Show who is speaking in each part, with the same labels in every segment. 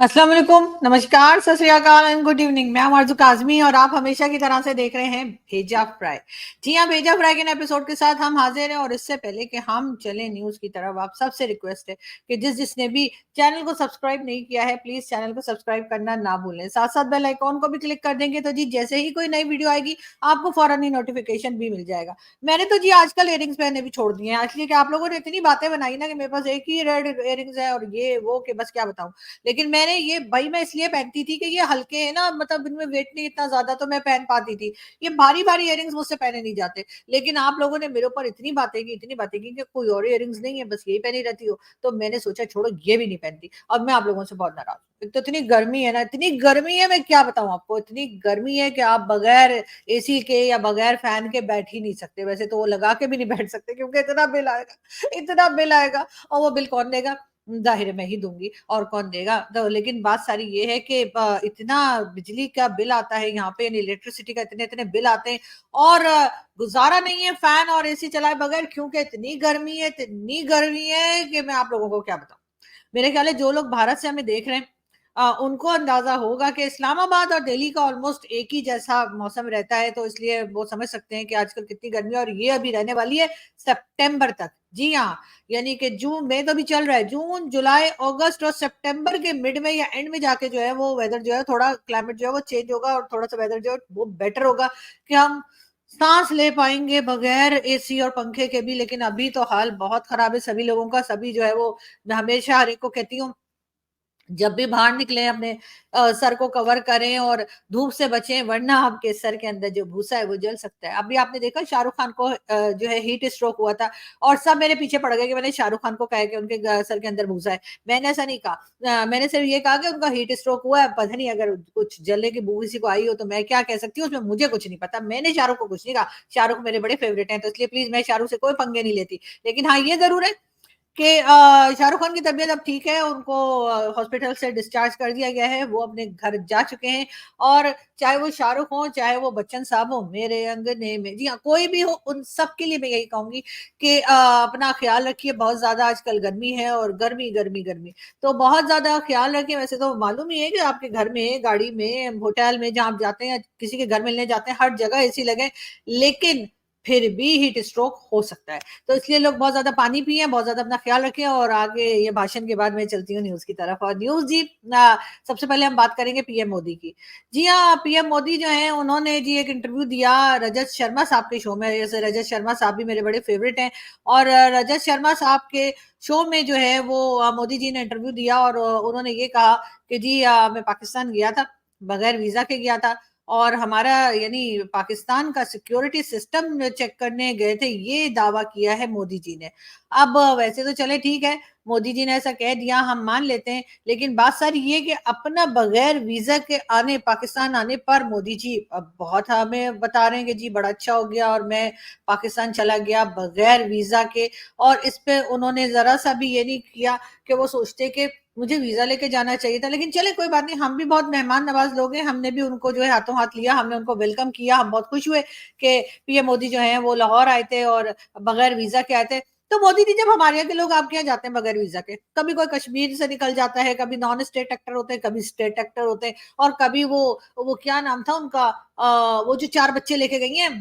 Speaker 1: अस्सलाम वालेकुम, नमस्कार, सत श्री अकाल एंड गुड इवनिंग। मैं हूं आरज़ू काज़मी और आप हमेशा की तरह से देख रहे हैं भेजा फ्राई। जी हाँ, भेजा फ्राई के नए एपिसोड के साथ हम हाजिर हैं और इससे पहले कि हम चलें न्यूज़ की तरफ, आप सबसे रिक्वेस्ट है कि जिसने भी चैनल को सब्सक्राइब नहीं किया है, प्लीज़ चैनल को सब्सक्राइब करना ना भूलें। साथ-साथ बेल आइकॉन को भी क्लिक कर देंगे तो जी जैसे ही कोई नई वीडियो आएगी, आपको फ़ौरन ही नोटिफ़िकेशन भी मिल जाएगा। मैंने तो जी आजकल इयररिंग्स पहनने भी छोड़ दिए हैं, इसलिए कि आप लोगों ने इतनी बातें बनाई ना कि मेरे पास एक ही रेड इयररिंग्स है और ये वो कि बस क्या बताऊँ। लेकिन मैंने ये भाई मैं इसलिए पहनती थी कि ये हल्के हैं ना, मतलब इनमें वेट नहीं इतना ज्यादा, तो मैं पहन पाती थी। ये भारी भारी इयररिंग्स मुझसे पहने नहीं जाते। लेकिन आप लोगों ने मेरे ऊपर इतनी बातें की कि कोई और इयररिंग्स नहीं है, बस यही पहनी रहती हो। तो मैंने सोचा छोड़ो, ये भी नहीं पहनती। अब मैं आप लोगों से बहुत नाराज हूं। एक तो इतनी गर्मी है ना, इतनी गर्मी है, मैं क्या बताऊं आपको, इतनी गर्मी है कि आप बगैर एसी के या बगैर फैन के बैठ ही नहीं सकते। वैसे तो वो लगा के भी नहीं बैठ सकते क्योंकि इतना बिल आएगा। और वो बिल कौन देगा? ज़ाहिर है मैं ही दूँगी, और कौन देगा? तो लेकिन बात सारी ये है कि इतना बिजली का बिल आता है यहाँ पे, यानी इलेक्ट्रिसिटी का इतने-इतने बिल आते हैं और गुज़ारा नहीं है फ़ैन और एसी चलाए बगैर, क्योंकि इतनी गर्मी है कि मैं आप लोगों को क्या बताऊँ। मेरे ख्याल है जो लोग भारत से हमें देख रहे हैं, उनको अंदाजा होगा कि इस्लामाबाद और दिल्ली का ऑलमोस्ट एक ही जैसा मौसम रहता है, तो इसलिए वो समझ सकते हैं कि आजकल कितनी गर्मी है और ये अभी रहने वाली है सितंबर तक। जी हाँ, यानी कि जून में तो अभी चल रहा है, जून जुलाई अगस्त और सितंबर के मिड में या एंड में जाके जो है वो वेदर जो है थोड़ा क्लाइमेट जो है वो चेंज होगा और थोड़ा सा वेदर जो है वो बेटर होगा कि हम सांस ले पाएंगे बगैर एसी और पंखे के भी। लेकिन अभी तो हाल बहुत खराब है सभी लोगों का। सभी जो है वो, मैं हमेशा हर एक को कहती हूँ, जब भी बाहर निकले अपने सर को कवर करें और धूप से बचें, वरना आपके सर के अंदर जो भूसा है वो जल सकता है। अभी आपने देखा शाहरुख खान को जो है हीट स्ट्रोक हुआ था और सब मेरे पीछे पड़ गए कि मैंने शाहरुख खान को कहा है कि उनके सर के अंदर भूसा है। मैंने ऐसा नहीं कहा। मैंने सिर्फ ये कहा कि उनका हीट स्ट्रोक हुआ है, पता नहीं अगर कुछ जलने की बू किसी को आई हो तो मैं क्या कह सकती हूँ, उसमें मुझे कुछ नहीं पता। मैंने शाहरुख को कुछ नहीं कहा। शाहरुख मेरे बड़े फेवरेट हैं, तो इसलिए प्लीज मैं शाहरुख से कोई पंगे नहीं लेती। लेकिन हाँ, ये जरूर है कि शाहरुख खान की तबीयत अब ठीक है, उनको हॉस्पिटल से डिस्चार्ज कर दिया गया है, वो अपने घर जा चुके हैं। और चाहे वो शाहरुख हो, चाहे वो बच्चन साहब हो, मेरे अंगने में, जी हाँ, कोई भी हो, उन सब के लिए मैं यही कहूँगी कि अपना ख़्याल रखिए। बहुत ज़्यादा आजकल गर्मी है और गर्मी, गर्मी, गर्मी, तो बहुत ज़्यादा ख़्याल रखिए। वैसे तो मालूम ही है कि आपके घर में, गाड़ी में, होटल में जहाँ आप जाते हैं, किसी के घर मिलने जाते हैं, हर जगह एसी लगे, लेकिन फिर भी हीट स्ट्रोक हो सकता है। तो इसलिए लोग बहुत ज़्यादा पानी पिएँ, बहुत ज़्यादा अपना ख़्याल रखें। और आगे ये भाषण के बाद मैं चलती हूँ न्यूज़ की तरफ। और न्यूज़ जी, सबसे पहले हम बात करेंगे पीएम मोदी की। जी हाँ, पीएम मोदी जो हैं उन्होंने जी एक इंटरव्यू दिया रजत शर्मा साहब के शो में। जैसे रजत शर्मा साहब भी मेरे बड़े फ़ेवरेट हैं और रजत शर्मा साहब के शो में जो है वो मोदी जी ने इंटरव्यू दिया और उन्होंने ये कहा कि जी मैं पाकिस्तान गया था, बगैर वीज़ा के गया था और हमारा यानी पाकिस्तान का सिक्योरिटी सिस्टम चेक करने गए थे, ये दावा किया है मोदी जी ने। अब वैसे तो चले ठीक है, मोदी जी ने ऐसा कह दिया, हम मान लेते हैं, लेकिन बात सारी ये कि अपना बगैर वीज़ा के आने, पाकिस्तान आने पर मोदी जी अब बहुत हमें बता रहे हैं कि जी बड़ा अच्छा हो गया और मैं पाकिस्तान चला गया बगैर वीज़ा के। और इस पे उन्होंने ज़रा-सा भी ये नहीं किया कि वो सोचते कि मुझे वीज़ा लेके जाना चाहिए था। लेकिन चले कोई बात नहीं, हम भी बहुत मेहमान नवाज़ लोग हैं, हमने भी उनको जो है हाथों हाथ लिया, हमने उनको वेलकम किया, हम बहुत खुश हुए कि पीएम मोदी जो हैं वो लाहौर आए थे और बगैर वीज़ा के आए थे। तो मोदी जी, जब हमारे यहाँ के लोग आपके यहाँ जाते हैं बगैर वीज़ा के, कभी कोई कश्मीर से निकल जाता है, कभी नॉन स्टेट एक्टर होते हैं, कभी स्टेट एक्टर होते हैं और कभी वो क्या नाम था उनका, वो जो 4 बच्चे लेके गई हैं,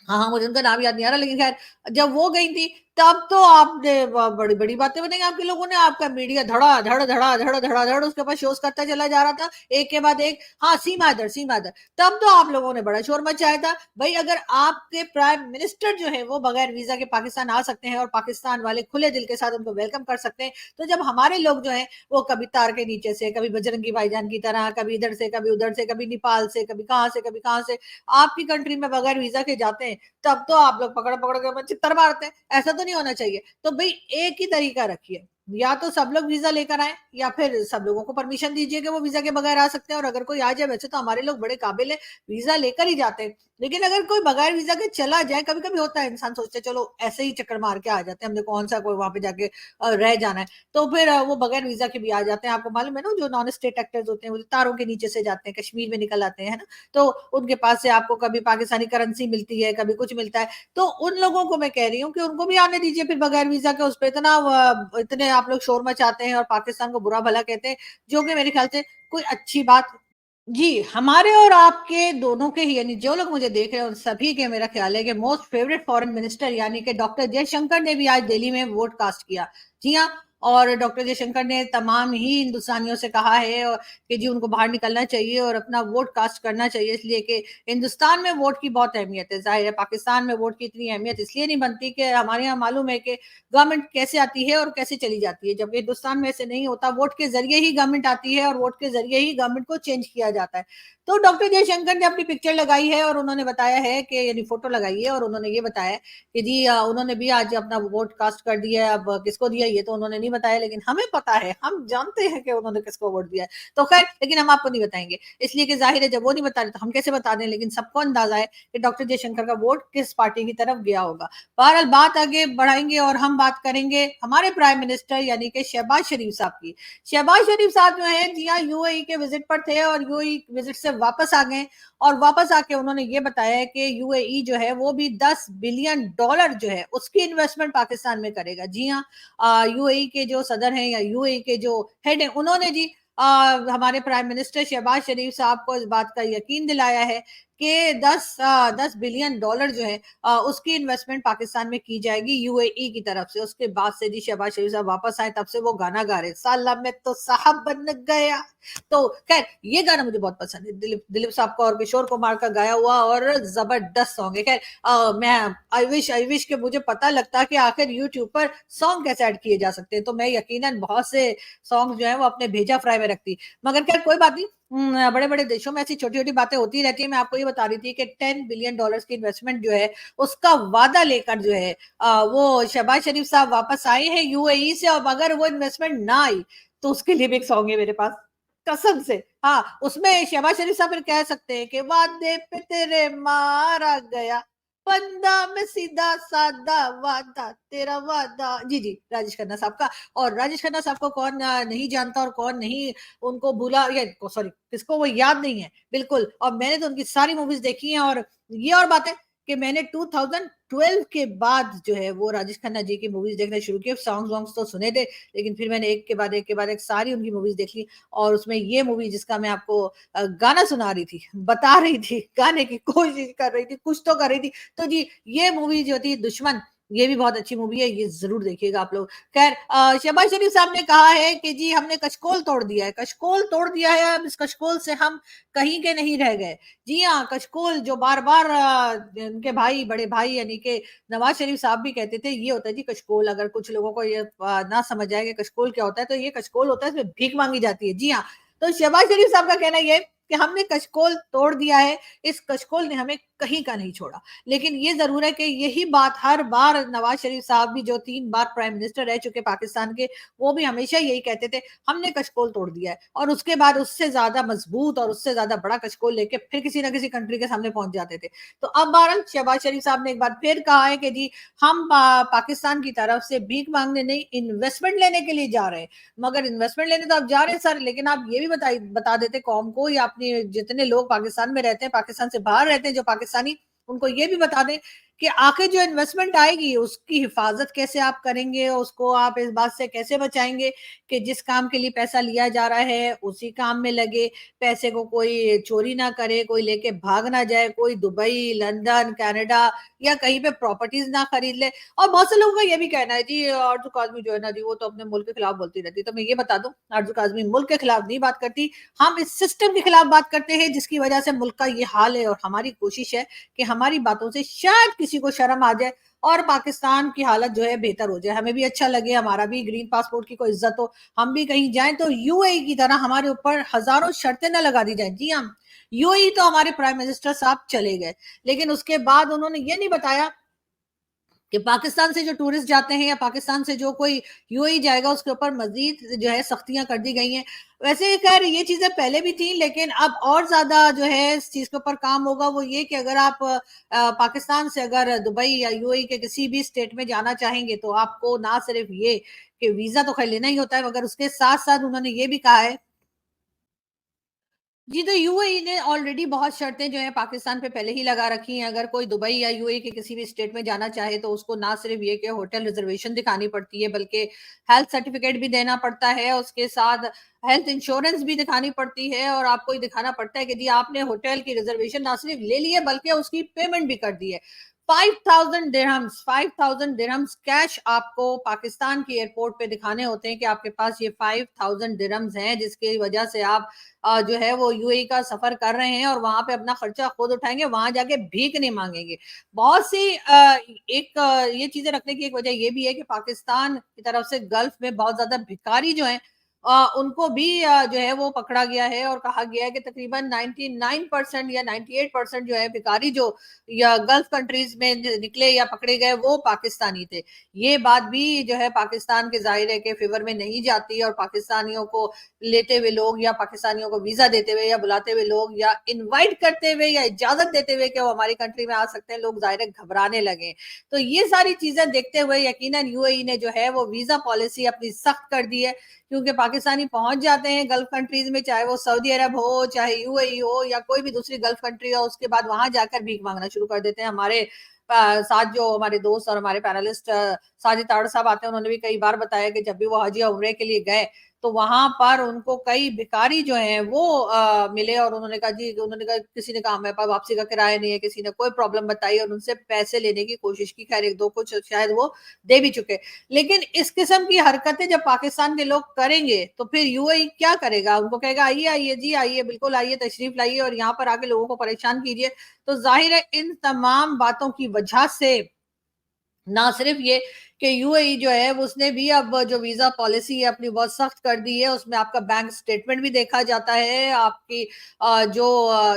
Speaker 1: हाँ, हाँ, मुझे उनका नाम याद नहीं आ रहा, लेकिन ख़ैर जब वो गई थी, तब तो आपने बड़ी-बड़ी बातें बताई आपके लोगों ने। आपका मीडिया धड़ा-धड़, धड़ा-धड़, धड़ा-धड़ उसके ऊपर शोज़ करता चला जा रहा था, एक के बाद एक। हाँ, सीमा इधर, सीमा इधर। तब तो आप लोगों ने बड़ा शोर मचाया था। भई अगर आपके प्राइम मिनिस्टर जो हैं वो बगैर वीज़ा के पाकिस्तान आ सकते हैं और पाकिस्तान वाले खुले दिल के साथ उनको वेलकम कर सकते हैं, तो जब हमारे लोग जो हैं वो कभी तार के नीचे से, कभी बजरंगी भाईजान की तरह, कभी इधर से, कभी उधर से, कभी नेपाल से, कभी कहाँ से, कभी कहाँ से, आपकी कंट्री में बगैर वीज़ा के जाते हैं, तब तो आप लोग पकड़-पकड़ के हमें चित्तर मारते हैं। ऐसा तो नहीं होना चाहिए। तो भई एक ही तरीका रखिए, या तो सब लोग वीज़ा लेकर आएँ या फिर सब लोगों को परमिशन दीजिए कि वो वीज़ा के बगैर आ सकते हैं। और अगर कोई आ जाए, वैसे तो हमारे लोग बड़े काबिल हैं, वीज़ा लेकर ही जाते हैं। लेकिन अगर कोई बगैर वीज़ा के चला जाए, कभी-कभी होता है, इंसान सोचता है चलो ऐसे ही चक्कर मार के आ जाते हैं, हमने कौन-सा कोई वहाँ पे जाके रह जाना है। तो फिर वो बगैर वीज़ा के भी आ जाते हैं। आपको मालूम है ना, जो नॉन स्टेट एक्टर्स होते हैं, वो जो तारों के नीचे से जाते हैं, कश्मीर में निकल आते हैं, है ना? तो उनके पास से आपको कभी पाकिस्तानी करेंसी मिलती है, कभी कुछ मिलता है। तो उन लोगों को मैं कह रही हूँ कि उनको भी आने दीजिए फिर बगैर वीज़ा के। उस पे इतना इतने आप लोग शोर मचाते हैं और पाकिस्तान को बुरा भला कहते हैं, जो कि मेरे ख्याल से कोई अच्छी बात। जी, हमारे और आपके दोनों के ही, यानी जो लोग मुझे देख रहे हैं उन सभी के मेरा ख्याल है कि मोस्ट फेवरेट फॉरेन मिनिस्टर यानी कि डॉक्टर जयशंकर ने भी आज दिल्ली में वोट कास्ट किया। जी हाँ, और डॉक्टर जयशंकर ने तमाम ही हिंदुस्तानियों से कहा है कि जी उनको बाहर निकलना चाहिए और अपना वोट कास्ट करना चाहिए, इसलिए कि हिंदुस्तान में वोट की बहुत अहमियत है। ज़ाहिर है पाकिस्तान में वोट की इतनी अहमियत इसलिए नहीं बनती कि हमारे यहाँ मालूम है कि गवर्नमेंट कैसे आती है और कैसे चली जाती है, जबकि हिंदुस्तान में ऐसे नहीं होता। वोट के ज़रिए ही गवर्नमेंट आती है और वोट के ज़रिए ही गवर्नमेंट को चेंज किया जाता है। तो डॉक्टर जयशंकर ने अपनी पिक्चर लगाई है और उन्होंने बताया है कि, यानी फोटो लगाई है और उन्होंने ये बताया कि जी उन्होंने भी आज अपना वोट कास्ट कर दिया है। अब किसको दिया ये तो उन्होंने नहीं बताया, लेकिन हमें पता है, हम जानते हैं कि उन्होंने किसको वोट दिया है। तो खैर, लेकिन हम आपको नहीं बताएंगे, इसलिए कि जाहिर है जब वो नहीं बता रहे तो हम कैसे बता दें, लेकिन सबको अंदाजा है कि डॉक्टर जयशंकर का वोट किस पार्टी की तरफ गया होगा। बहरहाल बात आगे बढ़ाएंगे और हम बात करेंगे हमारे प्राइम मिनिस्टर यानी कि शहबाज शरीफ साहब की। शहबाज शरीफ साहब जो है जी हाँ यूएई के विजिट पर थे और यूएई विजिट से वापस आ गए और वापस आके उन्होंने ये बताया कि यूएई जो है वो भी $10 बिलियन जो है उसकी इन्वेस्टमेंट पाकिस्तान में करेगा। जी हाँ, यूएई के जो सदर हैं या यूएई के जो हेड हैं उन्होंने जी हमारे प्राइम मिनिस्टर शहबाज शरीफ साहब को इस बात का यकीन दिलाया है कि 10 बिलियन डॉलर जो है उसकी इन्वेस्टमेंट पाकिस्तान में की जाएगी यूएई की तरफ से। उसके बाद से जी शहबाज शरीफ साहब वापस आए, तब से वो गाना गा रहे, साला मैं तो साहब बन गया। तो खैर ये गाना मुझे बहुत पसंद है, दिलीप दिलीप साहब का और किशोर कुमार का गाया हुआ और जबरदस्त सॉन्ग है। खैर मैं आई विश के मुझे पता लगता कि आखिर यूट्यूब पर सॉन्ग कैसे ऐड किए जा सकते हैं, तो मैं यकीनन बहुत से सॉन्ग जो है वो अपने भेजा फ्राई में रखती। मगर खैर कोई बात नहीं, बड़े बड़े देशों में ऐसी छोटी छोटी बातें होती रहती है। मैं आपको ये बता रही थी कि $10 बिलियन की इन्वेस्टमेंट जो है उसका वादा लेकर जो है वो शहबाज शरीफ साहब वापस आए हैं यूएई से, और अगर वो इन्वेस्टमेंट ना आई तो उसके लिए भी एक सॉन्ग है मेरे पास, कसम से। हाँ, उसमें शहबाज शरीफ साहब फिर कह सकते हैं कि वादे पे तेरे मारा गया, बंदा में सीधा साधा वादा तेरा वादा। जी जी, राजेश खन्ना साहब का। और राजेश खन्ना साहब को कौन नहीं जानता और कौन नहीं उनको भूला, या सॉरी किसको वो याद नहीं है, बिल्कुल। और मैंने तो उनकी सारी मूवीज देखी हैं, और ये और बात है कि मैंने 2012 के बाद जो है वो राजेश खन्ना जी की मूवीज देखना शुरू किए। सॉन्ग वॉन्ग्स तो सुने थे, लेकिन फिर मैंने एक के बाद एक के बाद एक सारी उनकी मूवीज देख ली। और उसमें ये मूवी जिसका मैं आपको गाना सुना रही थी, बता रही थी, गाने की कोशिश कर रही थी, कुछ तो कर रही थी, तो जी ये मूवी जो थी दुश्मन, ये भी बहुत अच्छी मूवी है, ये जरूर देखिएगा आप लोग। खैर शहबाज शरीफ साहब ने कहा है कि जी हमने कशकोल तोड़ दिया है, कशकोल तोड़ दिया है, अब इस कशकोल से हम कहीं के नहीं रह गए। जी हाँ, कशकोल जो बार बार उनके भाई, बड़े भाई यानी कि नवाज शरीफ साहब भी कहते थे, ये होता है जी कशकोल। अगर कुछ लोगों को ये ना समझ आए कि कशकोल क्या होता है, तो ये कशकोल होता है, इसमें भीख मांगी जाती है। जी हाँ, तो शहबाज शरीफ साहब का कहना ये है कि हमने कशकोल तोड़ दिया है, इस कशकोल ने हमें कहीं का नहीं छोड़ा। लेकिन ये जरूर है कि यही बात हर बार नवाज शरीफ साहब भी, जो 3 बार प्राइम मिनिस्टर रह चुके पाकिस्तान के, वो भी हमेशा यही कहते थे, हमने कशकोल तोड़ दिया है। और उसके बाद उससे ज्यादा मजबूत और उससे ज्यादा बड़ा कशकोल लेके फिर किसी ना किसी कंट्री के सामने पहुंच जाते थे। तो अब बहरहाल शहबाज शरीफ साहब ने एक बार फिर कहा है कि जी हम पाकिस्तान की तरफ से भीख मांगने नहीं, इन्वेस्टमेंट लेने के लिए जा रहे हैं। मगर इन्वेस्टमेंट लेने तो आप जा रहे हैं सर, लेकिन आप ये भी बता देते कौम को, या अपने जितने लोग पाकिस्तान में रहते हैं, पाकिस्तान से बाहर रहते हैं जो पाकिस्तानी, उनको ये भी बता दें कि आखिर जो इन्वेस्टमेंट आएगी उसकी हिफाजत कैसे आप करेंगे, उसको आप इस बात से कैसे बचाएंगे कि जिस काम के लिए पैसा लिया जा रहा है उसी काम में लगे, पैसे को कोई चोरी ना करे, कोई लेके भाग ना जाए, कोई दुबई, लंदन, कनाडा या कहीं पे प्रॉपर्टीज ना खरीद ले। और बहुत से लोगों का ये भी कहना है जी आरजू काजमी जो है ना जी, वो तो अपने मुल्क के खिलाफ बोलती रहती है। तो मैं ये बता दूं, आरजू काजमी मुल्क के खिलाफ नहीं बात करती, हम इस सिस्टम के खिलाफ बात करते हैं जिसकी वजह से मुल्क का ये हाल है। और हमारी कोशिश है कि हमारी बातों से शायद किसी को शर्म आ जाए और पाकिस्तान की हालत जो है बेहतर हो जाए, हमें भी अच्छा लगे, हमारा भी ग्रीन पासपोर्ट की कोई इज्जत हो, हम भी कहीं जाएं तो यूएई की तरह हमारे ऊपर हजारों शर्तें न लगा दी जाए। जी हम यूएई तो हमारे प्राइम मिनिस्टर साहब चले गए, लेकिन उसके बाद उन्होंने ये नहीं बताया कि पाकिस्तान से जो टूरिस्ट जाते हैं या पाकिस्तान से जो कोई यूएई जाएगा उसके ऊपर मजीद जो है सख्तियां कर दी गई हैं। वैसे खैर ये चीजें पहले भी थी, लेकिन अब और ज्यादा जो है इस चीज के ऊपर काम होगा, वो ये कि अगर आप पाकिस्तान से अगर दुबई या यूएई के किसी भी स्टेट में जाना चाहेंगे तो आपको ना सिर्फ ये कि वीजा तो खैर लेना ही होता है, मगर उसके साथ साथ उन्होंने ये भी कहा है जी, तो यूएई ने ऑलरेडी बहुत शर्तें जो है पाकिस्तान पे पहले ही लगा रखी हैं। अगर कोई दुबई या यूएई के किसी भी स्टेट में जाना चाहे तो उसको ना सिर्फ ये कि होटल रिजर्वेशन दिखानी पड़ती है, बल्कि हेल्थ सर्टिफिकेट भी देना पड़ता है, उसके साथ हेल्थ इंश्योरेंस भी दिखानी पड़ती है, और आपको ये दिखाना पड़ता है कि जी आपने होटल की रिजर्वेशन ना सिर्फ ले ली है बल्कि उसकी पेमेंट भी कर दी है। 5,000 दिरहम्स कैश आपको पाकिस्तान की एयरपोर्ट पे दिखाने होते हैं कि आपके पास ये 5,000 दिरहम्स हैं, जिसकी वजह से आप जो है वो यूएई का सफर कर रहे हैं और वहां पे अपना खर्चा खुद उठाएंगे, वहां जाके भीख नहीं मांगेंगे। बहुत सी ये चीजें रखने की एक वजह ये भी है कि पाकिस्तान की तरफ से गल्फ में बहुत ज्यादा भिखारी जो हैं, उनको भी जो है वो पकड़ा गया है, और कहा गया है कि तकरीबन 99% या 98% जो है भिखारी जो या गल्फ कंट्रीज में निकले या पकड़े गए वो पाकिस्तानी थे। ये बात भी जो है पाकिस्तान के जाहिर है के फेवर में नहीं जाती, और पाकिस्तानियों को लेते हुए लोग या पाकिस्तानियों को वीजा देते हुए या बुलाते हुए लोग या इनवाइट करते हुए या इजाजत देते हुए कि वो हमारी कंट्री में आ सकते हैं, लोग जाहिर है घबराने लगे। तो ये सारी चीजें देखते हुए यकीनन यूएई ने जो है वो वीजा पॉलिसी अपनी सख्त कर दी है, क्योंकि पाकिस्तानी पहुंच जाते हैं गल्फ कंट्रीज में, चाहे वो सऊदी अरब हो, चाहे यूएई हो, या कोई भी दूसरी गल्फ कंट्री हो, उसके बाद वहां जाकर भीख मांगना शुरू कर देते हैं। हमारे साथ जो हमारे दोस्त और हमारे पैनलिस्ट साजिद ताड़ साहब आते हैं, उन्होंने भी कई बार बताया कि जब भी वो हज या उम्रे के लिए गए तो वहां पर उनको कई भिखारी जो हैं वो मिले, और उन्होंने कहा जी, उन्होंने कहा किसी ने कहा मेरे पास वापसी का किराया नहीं है, किसी ने कोई प्रॉब्लम बताई और उनसे पैसे लेने की कोशिश की। खैर एक दो कुछ शायद वो दे भी चुके। लेकिन इस किस्म की हरकतें जब पाकिस्तान के लोग करेंगे तो फिर यूएई क्या करेगा? उनको कहेगा आइए आइए जी, आइए, बिल्कुल आइए, तशरीफ लाइए और यहाँ पर आके लोगों को परेशान कीजिए। तो जाहिर है इन तमाम बातों की वजह से ना सिर्फ ये कि यूएई जो है उसने भी अब जो वीजा पॉलिसी है अपनी बहुत सख्त कर दी है, उसमें आपका बैंक स्टेटमेंट भी देखा जाता है, आपकी जो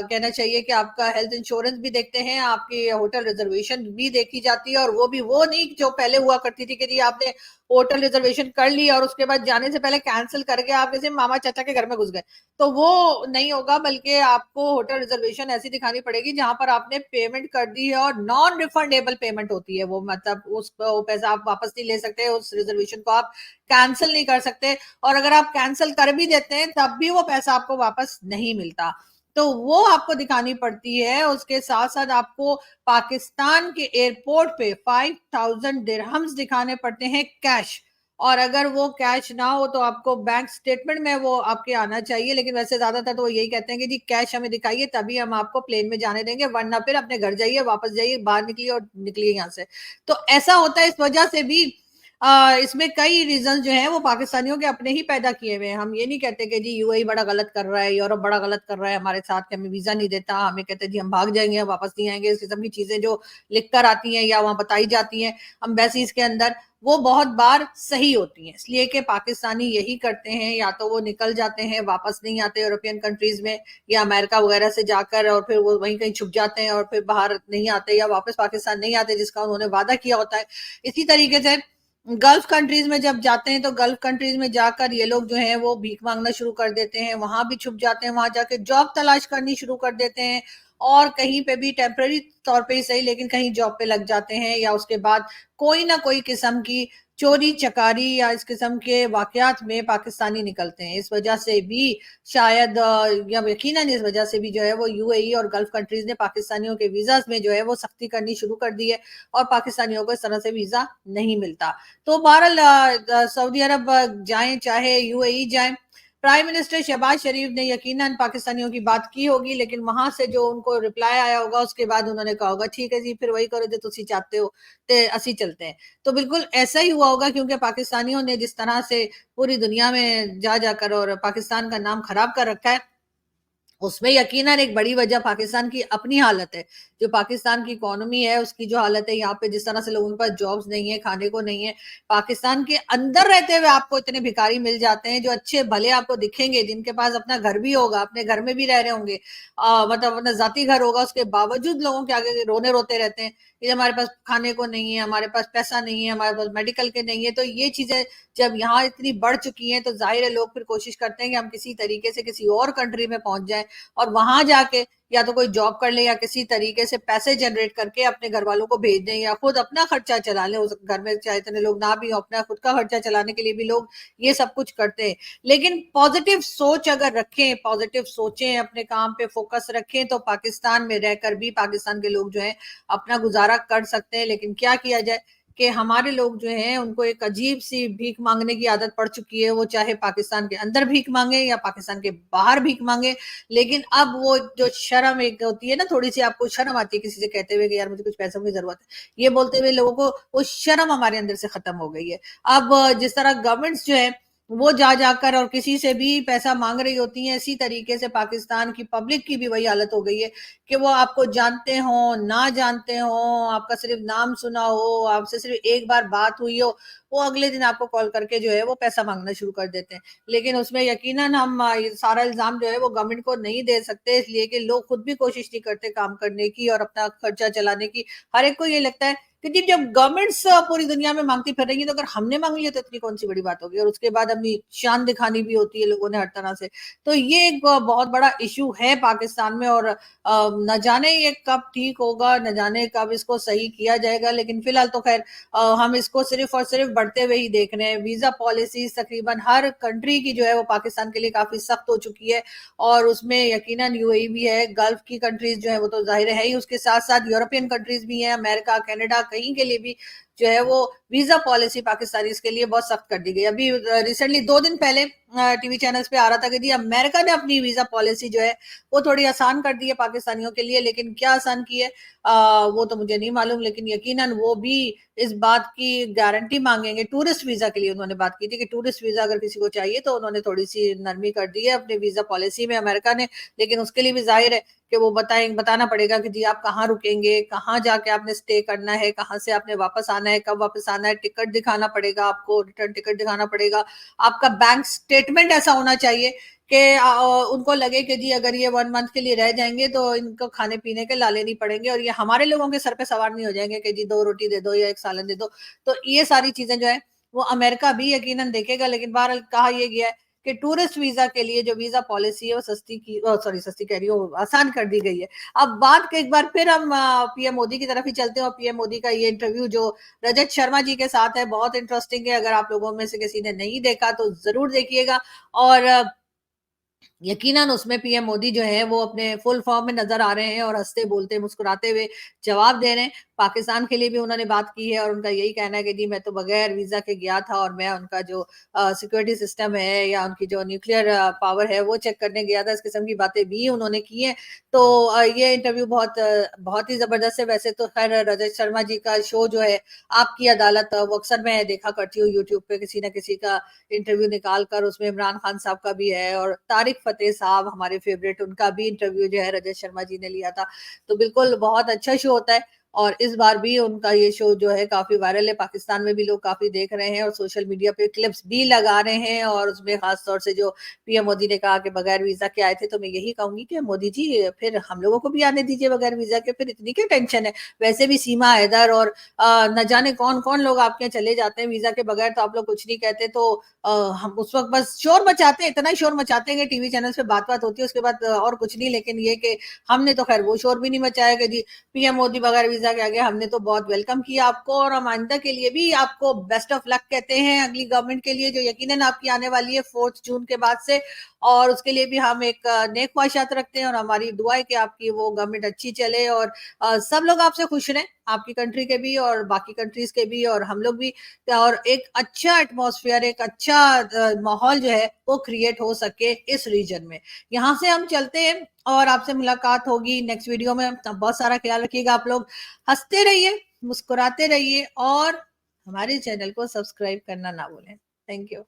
Speaker 1: कहना चाहिए कि आपका हेल्थ इंश्योरेंस भी देखते हैं, आपकी होटल रिजर्वेशन भी देखी जाती है, और वो भी वो नहीं जो पहले हुआ करती थी कि जी आपने होटल रिजर्वेशन कर ली और उसके बाद जाने से पहले कैंसिल करके आप किसी मामा चाचा के घर में घुस गए। तो वो नहीं होगा, बल्कि आपको होटल रिजर्वेशन ऐसी दिखानी पड़ेगी जहां पर आपने पेमेंट कर दी है, और नॉन रिफंडेबल पेमेंट होती है वो, मतलब उस वो पैसा आप वापस नहीं ले सकते, उस रिजर्वेशन को आप कैंसिल नहीं कर सकते, और अगर आप कैंसिल कर भी देते हैं तब भी वो पैसा आपको वापस नहीं मिलता। तो वो आपको दिखानी पड़ती है। उसके साथ साथ आपको पाकिस्तान के एयरपोर्ट पे 5,000 दिरहम्स दिखाने पड़ते हैं कैश, और अगर वो कैश ना हो तो आपको बैंक स्टेटमेंट में वो आपके आना चाहिए। लेकिन वैसे ज्यादातर तो वो यही कहते हैं कि जी कैश हमें दिखाइए तभी हम आपको प्लेन में जाने देंगे, वरना फिर अपने घर जाइए, वापस जाइए, बाहर निकलिए और निकलिए यहाँ से। तो ऐसा होता है, इस वजह से भी इसमें कई रीजन जो है वो पाकिस्तानियों के अपने ही पैदा किए हुए हैं। हम ये नहीं कहते कि जी यूएई बड़ा गलत कर रहा है, यूरोप बड़ा गलत कर रहा है हमारे साथ, कि हमें वीजा नहीं देता, हमें कहते हैं जी हम भाग जाएंगे, हम वापस नहीं आएंगे, इस किस्म की चीजें जो लिख कर आती हैं या वहां बताई जाती हैं एम्बेसीज के अंदर, वो बहुत बार सही होती हैं। इसलिए कि पाकिस्तानी यही करते हैं, या तो वो निकल जाते हैं, वापस नहीं आते यूरोपियन कंट्रीज में या अमेरिका वगैरह से जाकर, और फिर वो वहीं कहीं छुप जाते हैं और फिर बाहर नहीं आते या वापस पाकिस्तान नहीं आते जिसका उन्होंने वादा किया होता है। इसी तरीके से गल्फ कंट्रीज में जब जाते हैं तो गल्फ कंट्रीज में जाकर ये लोग जो हैं वो भीख मांगना शुरू कर देते हैं, वहां भी छुप जाते हैं, वहां जाके जॉब तलाश करनी शुरू कर देते हैं, और कहीं पे भी टेम्पररी तौर पे ही सही लेकिन कहीं जॉब पे लग जाते हैं, या उसके बाद कोई ना कोई किस्म की चोरी चकारी या इस किस्म के वाकयात में पाकिस्तानी निकलते हैं। इस वजह से भी शायद या यकीनन इस वजह से भी जो है वो यूएई और गल्फ कंट्रीज ने पाकिस्तानियों के वीजा में जो है वो सख्ती करनी शुरू कर दी है, और पाकिस्तानियों को इस तरह से वीजा नहीं मिलता। तो बहरहाल सऊदी अरब जाएं चाहे यूएई जाएं, प्राइम मिनिस्टर शहबाज शरीफ ने यकीनन पाकिस्तानियों की बात की होगी, लेकिन वहां से जो उनको रिप्लाई आया होगा उसके बाद उन्होंने कहा होगा ठीक है जी, फिर वही करो जो तुसी चाहते हो, ते असी चलते हैं। तो बिल्कुल ऐसा ही हुआ होगा, क्योंकि पाकिस्तानियों ने जिस तरह से पूरी दुनिया में जा जाकर और पाकिस्तान का नाम खराब कर रखा है, उसमें यकीनन एक बड़ी वजह पाकिस्तान की अपनी हालत है। जो पाकिस्तान की इकोनॉमी है उसकी जो हालत है, यहाँ पे जिस तरह से लोगों के पास जॉब्स नहीं है, खाने को नहीं है, पाकिस्तान के अंदर रहते हुए आपको इतने भिखारी मिल जाते हैं जो अच्छे भले आपको दिखेंगे, जिनके पास अपना घर भी होगा, अपने घर में भी रह रहे होंगे, मतलब अपना जाती घर होगा, उसके बावजूद लोगों के आगे रोने रोते रहते हैं कि हमारे पास खाने को नहीं है, हमारे पास पैसा नहीं है, हमारे पास मेडिकल के नहीं है। तो ये चीजें जब यहाँ इतनी बढ़ चुकी हैं तो जाहिर है लोग फिर कोशिश करते हैं कि हम किसी तरीके से किसी और कंट्री में पहुंच जाएं, और वहां जाके या तो कोई जॉब कर ले या किसी तरीके से पैसे जनरेट करके अपने घर वालों को भेज दें या खुद अपना खर्चा चला लें। उस घर में चाहे इतने लोग ना भी हो, अपना खुद का खर्चा चलाने के लिए भी लोग ये सब कुछ करते हैं। लेकिन पॉजिटिव सोच अगर रखें, पॉजिटिव सोचें, अपने काम पे फोकस रखें, तो पाकिस्तान में रहकर भी पाकिस्तान के लोग जो है अपना गुजारा कर सकते हैं। लेकिन क्या किया जाए कि हमारे लोग जो हैं उनको एक अजीब सी भीख मांगने की आदत पड़ चुकी है। वो चाहे पाकिस्तान के अंदर भीख मांगे या पाकिस्तान के बाहर भीख मांगे, लेकिन अब वो जो शर्म एक होती है ना, थोड़ी सी आपको शर्म आती है किसी से कहते हुए कि यार मुझे कुछ पैसों की जरूरत है, ये बोलते हुए लोगों को वो शर्म हमारे अंदर से खत्म हो गई है। अब जिस तरह गवर्नमेंट्स जो है वो जा जाकर और किसी से भी पैसा मांग रही होती हैं, इसी तरीके से पाकिस्तान की पब्लिक की भी वही हालत हो गई है कि वो आपको जानते हो ना जानते हो, आपका सिर्फ नाम सुना हो, आपसे सिर्फ एक बार बात हुई हो, वो अगले दिन आपको कॉल करके जो है वो पैसा मांगना शुरू कर देते हैं। लेकिन उसमें यकीनन हम ये सारा इल्जाम जो है वो गवर्नमेंट को नहीं दे सकते, इसलिए कि लोग खुद भी कोशिश नहीं करते काम करने की और अपना खर्चा चलाने की। हर एक को ये लगता है कि जी जब गवर्नमेंट्स पूरी दुनिया में मांगती फिर रही है, तो अगर हमने मांग लिया तो इतनी कौन सी बड़ी बात होगी, और उसके बाद अपनी शान दिखानी भी होती है लोगों ने हर तरह से। तो ये एक बहुत बड़ा इशू है पाकिस्तान में, और न जाने ये कब ठीक होगा, न जाने कब इसको सही किया जाएगा। लेकिन फिलहाल तो खैर हम इसको सिर्फ और सिर्फ बढ़ते हुए ही देख रहे हैं। वीजा पॉलिसी तकरीबन हर कंट्री की जो है वो पाकिस्तान के लिए काफी सख्त हो चुकी है, और उसमें यकीनन यूएई भी है, गल्फ की कंट्रीज जो है वो तो जाहिर है ही, उसके साथ साथ यूरोपियन कंट्रीज भी हैं, अमेरिका, कनाडा, कहीं के लिए भी जो है वो वीजा पॉलिसी पाकिस्तानी के लिए बहुत सख्त कर दी गई। अभी रिसेंटली 2 दिन पहले टीवी चैनल्स पे आ रहा था कि जी अमेरिका ने अपनी वीजा पॉलिसी जो है वो थोड़ी आसान कर दी है पाकिस्तानियों के लिए। लेकिन क्या आसान की है वो तो मुझे नहीं मालूम, लेकिन यकीनन वो भी इस बात की गारंटी मांगेंगे। टूरिस्ट वीजा के लिए उन्होंने बात की थी कि टूरिस्ट वीजा अगर किसी को चाहिए तो उन्होंने थोड़ी सी नरमी कर दी है अपनी वीजा पॉलिसी में अमेरिका ने। लेकिन उसके लिए भी जाहिर है कि वो बताना पड़ेगा कि जी आप कहाँ रुकेंगे, कहाँ जाके आपने स्टे करना है, कहाँ से आपने वापस आना है, कब वापस आना है, टिकट दिखाना पड़ेगा आपको, रिटर्न टिकट दिखाना पड़ेगा, आपका बैंक स्टेटमेंट ऐसा होना चाहिए कि उनको लगे कि जी अगर ये 1 मंथ के लिए रह जाएंगे तो इनको खाने पीने के लाले नहीं पड़ेंगे, और ये हमारे लोगों के सर पे सवार नहीं हो जाएंगे कि जी 2 रोटी दे दो या एक सालन दे दो। तो ये सारी चीजें जो है वो अमेरिका भी यकीनन देखेगा। लेकिन बहरहाल कहा यह गया है कि टूरिस्ट वीजा के लिए जो वीजा पॉलिसी है वो सस्ती कह रही हूँ, आसान कर दी गई है। अब बात के एक बार फिर हम पीएम मोदी की तरफ ही चलते हैं, और पीएम मोदी का ये इंटरव्यू जो रजत शर्मा जी के साथ है बहुत इंटरेस्टिंग है। अगर आप लोगों में से किसी ने नहीं देखा तो जरूर देखिएगा। और यकीनन उसमें पीएम मोदी जो है वो अपने फुल फॉर्म में नजर आ रहे हैं और हंसते बोलते मुस्कुराते हुए जवाब दे रहे हैं। पाकिस्तान के लिए भी उन्होंने बात की है, और उनका यही कहना है कि जी मैं तो बगैर वीजा के गया था, और मैं उनका जो सिक्योरिटी सिस्टम है या उनकी जो न्यूक्लियर पावर है वो चेक करने गया था। इस किस्म की बातें भी उन्होंने की है। तो ये इंटरव्यू बहुत ही जबरदस्त है। वैसे तो खैर रजत शर्मा जी का शो जो है आपकी अदालत, वो अक्सर मैं देखा करती हूँ यूट्यूब पे, किसी ना किसी का इंटरव्यू निकाल कर, उसमें इमरान खान साहब का भी है और तारिक फतेह साहब हमारे फेवरेट, उनका भी इंटरव्यू जो है रजत शर्मा जी ने लिया था। तो बिल्कुल बहुत अच्छा शो होता है, और इस बार भी उनका ये शो जो है काफी वायरल है, पाकिस्तान में भी लोग काफी देख रहे हैं और सोशल मीडिया पे क्लिप्स भी लगा रहे हैं। और उसमें खास तौर से जो पीएम मोदी ने कहा कि बगैर वीजा के आए थे, तो मैं यही कहूंगी कि मोदी जी फिर हम लोगों को भी आने दीजिए बगैर वीजा के, फिर इतनी क्या टेंशन है। वैसे भी सीमा हैदर और न जाने कौन कौन लोग आपके यहाँ चले जाते हैं वीजा के बगैर, तो आप लोग कुछ नहीं कहते। तो हम उस वक्त बस शोर मचाते हैं, इतना ही शोर मचाते हैं कि टीवी चैनल पे बात होती है, उसके बाद और कुछ नहीं। लेकिन ये कि हमने तो खैर वो शोर भी नहीं मचाया कि जी पीएम मोदी बगैर वीजा के आ गया। हमने तो बहुत वेलकम किया आपको, और हम आइंदा के लिए भी आपको बेस्ट ऑफ लक कहते हैं अगली गवर्नमेंट के लिए जो यकीनन आपकी आने वाली है 4 जून के बाद से। और उसके लिए भी हम एक नेक ख्वाहिशात रखते हैं, और हमारी दुआ है कि आपकी वो गवर्नमेंट अच्छी चले और सब लोग आपसे खुश रहें, आपकी कंट्री के भी और बाकी कंट्रीज के भी, और हम लोग भी, और एक अच्छा एटमॉस्फेयर, एक अच्छा माहौल जो है वो क्रिएट हो सके इस रीजन में। यहाँ से हम चलते हैं और आपसे मुलाकात होगी नेक्स्ट वीडियो में। तब बहुत सारा ख्याल रखिएगा आप लोग, हंसते रहिए, मुस्कुराते रहिए, और हमारे चैनल को सब्सक्राइब करना ना भूलें। Thank you.